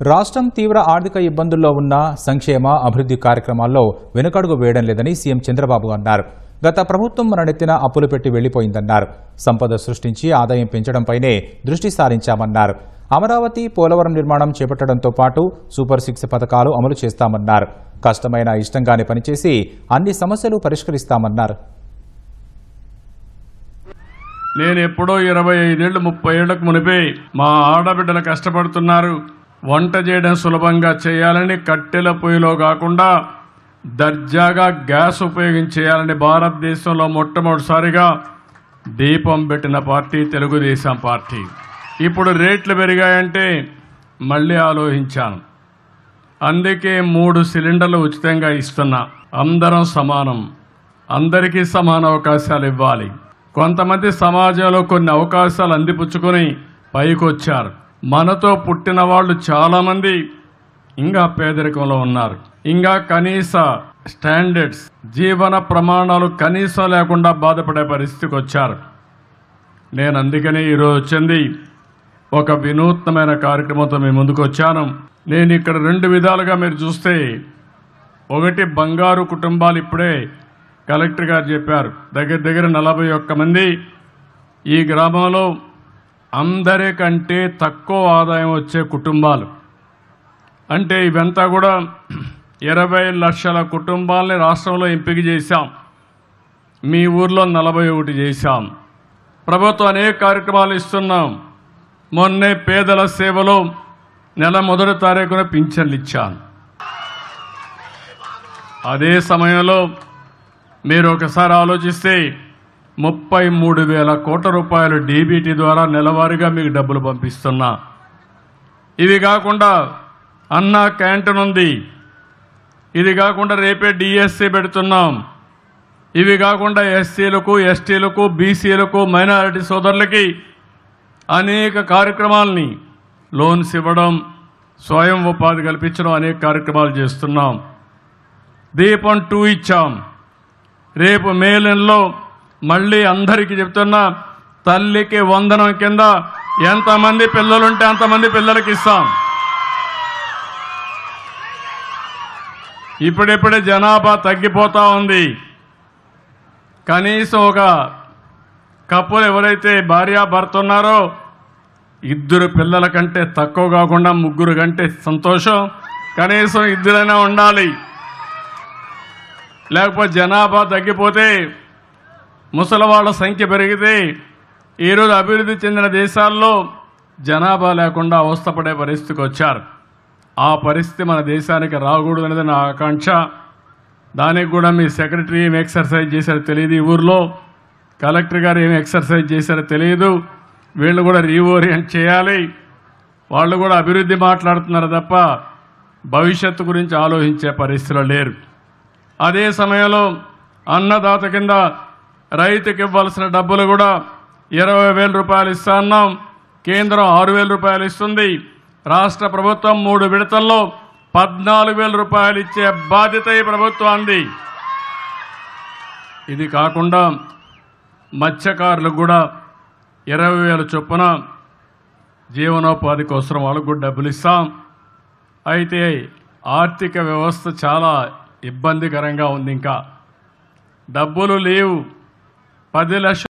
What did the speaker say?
రాష్ట్రం తీవ్ర ఆర్థిక ఇబ్బందుల్లో ఉన్న సంక్షేమ అభివృద్ధి కార్యక్రమాల్లో వెనుకడుగు వేయడం లేదని సీఎం చంద్రబాబు అన్నారు. గత ప్రభుత్వం మన నెత్తిన అప్పులు పెట్టి వెళ్లిపోయిందన్నారు. సంపద సృష్టించి ఆదాయం పెంచడంపైనే దృష్టి సారించామన్నారు. అమరావతి, పోలవరం నిర్మాణం చేపట్టడంతో పాటు సూపర్ 6 పథకాలు అమలు చేస్తామన్నారు. కష్టమైన ఇష్టంగానే పనిచేసి అన్ని సమస్యలు పరిష్కరిస్తామన్నారు. నేను ఎప్పుడో 25 ఏళ్లు 30 ఏళ్లకు మునిపే మా ఆడబిడ్డలు కష్టపడుతున్నారు, వంట చేయడం సులభంగా చేయాలని కట్టెల పొయ్యిలో కాకుండా దర్జాగా గ్యాస్ ఉపయోగించేయాలని భారతదేశంలో మొట్టమొదటిసారిగా దీపం పెట్టిన పార్టీ తెలుగుదేశం పార్టీ. ఇప్పుడు రేట్లు పెరిగాయంటే మళ్ళీ ఆలోచించాను. అందుకే 3 సిలిండర్లు ఉచితంగా ఇస్తున్నా. అందరం సమానం, అందరికీ సమాన అవకాశాలు ఇవ్వాలి. కొంతమంది సమాజంలో కొన్ని అవకాశాలు అందిపుచ్చుకొని పైకొచ్చారు. మనతో పుట్టిన వాళ్ళు చాలామంది ఇంకా పేదరికంలో ఉన్నారు. ఇంకా కనీస స్టాండర్డ్స్, జీవన ప్రమాణాలు కనీసం లేకుండా బాధపడే పరిస్థితికి వచ్చారు. నేను అందుకనే ఈరోజు వచ్చింది ఒక వినూత్నమైన కార్యక్రమంతో మీ ముందుకు వచ్చాను. నేను ఇక్కడ 2 విధాలుగా మీరు చూస్తే, ఒకటి బంగారు కుటుంబాలు, ఇప్పుడే కలెక్టర్ గారు చెప్పారు, దగ్గర 41 మంది ఈ గ్రామంలో అందరికంటే తక్కువ ఆదాయం వచ్చే కుటుంబాలు. అంటే ఇవంతా కూడా 20 లక్షల కుటుంబాలని రాష్ట్రంలో ఎంపిక చేశాం. మీ ఊర్లో 41 చేశాం. ప్రభుత్వం అనేక కార్యక్రమాలు ఇస్తున్నాం. మొన్నే పేదల సేవలో నెల మొదటి తారీఖున పింఛన్లు ఇచ్చాను. అదే సమయంలో మీరు ఒకసారి ఆలోచిస్తే 33,000 కోట్ల రూపాయలు డీబీటీ ద్వారా నెలవారీగా మీకు డబ్బులు పంపిస్తున్నా. ఇవి కాకుండా అన్నా క్యాంటీన్ ఉంది. ఇది కాకుండా రేపే డిఎస్సీ పెడుతున్నాం. ఇవి కాకుండా ఎస్సీలకు, ఎస్టీలకు, బీసీలకు, మైనారిటీ సోదరులకి అనేక కార్యక్రమాలని, లోన్స్ ఇవ్వడం, స్వయం ఉపాధి కల్పించడం, అనేక కార్యక్రమాలు చేస్తున్నాం. దీపం 2 ఇచ్చాం. రేపు మే నెలలో మళ్ళీ అందరికీ చెప్తున్నా, తల్లికి వందనం కింద ఎంతమంది పిల్లలుంటే అంతమంది పిల్లలకి ఇస్తాం. ఇప్పుడిప్పుడే జనాభా తగ్గిపోతా ఉంది. కనీసం ఒక కప్పులు ఎవరైతే భార్యాభర్త ఉన్నారో 2 పిల్లల కంటే తక్కువ కాకుండా 3 కంటే సంతోషం. కనీసం 2 ఉండాలి. లేకపోతే జనాభా తగ్గిపోతే, ముసలివాళ్ల సంఖ్య పెరిగితే, ఈరోజు అభివృద్ధి చెందిన దేశాల్లో జనాభా లేకుండా అవస్థపడే పరిస్థితికి వచ్చారు. ఆ పరిస్థితి మన దేశానికి రాకూడదు అనేది నా ఆకాంక్ష. దానికి కూడా మీ సెక్రటరీ ఏం ఎక్సర్సైజ్ చేశారో తెలియదు, ఈ ఊర్లో కలెక్టర్ గారు ఏం ఎక్సర్సైజ్ చేశారో తెలియదు. వీళ్ళు కూడా రీఓరియంట్ చేయాలి. వాళ్ళు కూడా అభివృద్ధి మాట్లాడుతున్నారు తప్ప భవిష్యత్తు గురించి ఆలోచించే పరిస్థితిలో లేరు. అదే సమయంలో అన్నదాత కింద రైతుకి ఇవ్వాల్సిన డబ్బులు కూడా 20,000 రూపాయలు ఇస్తా అన్నాం. కేంద్రం 6,000 రూపాయలు ఇస్తుంది. రాష్ట్ర ప్రభుత్వం 3 విడతల్లో 14,000 రూపాయలు ఇచ్చే బాధ్యత ఈ ప్రభుత్వానికి. ఇది కాకుండా మత్స్యకారులకు కూడా 20,000 చొప్పున జీవనోపాధి కోసం వాళ్ళకు కూడా డబ్బులు ఇస్తాం. అయితే ఆర్థిక వ్యవస్థ చాలా ఇబ్బందికరంగా ఉంది. ఇంకా డబ్బులు లేవు. 10 లక్షలు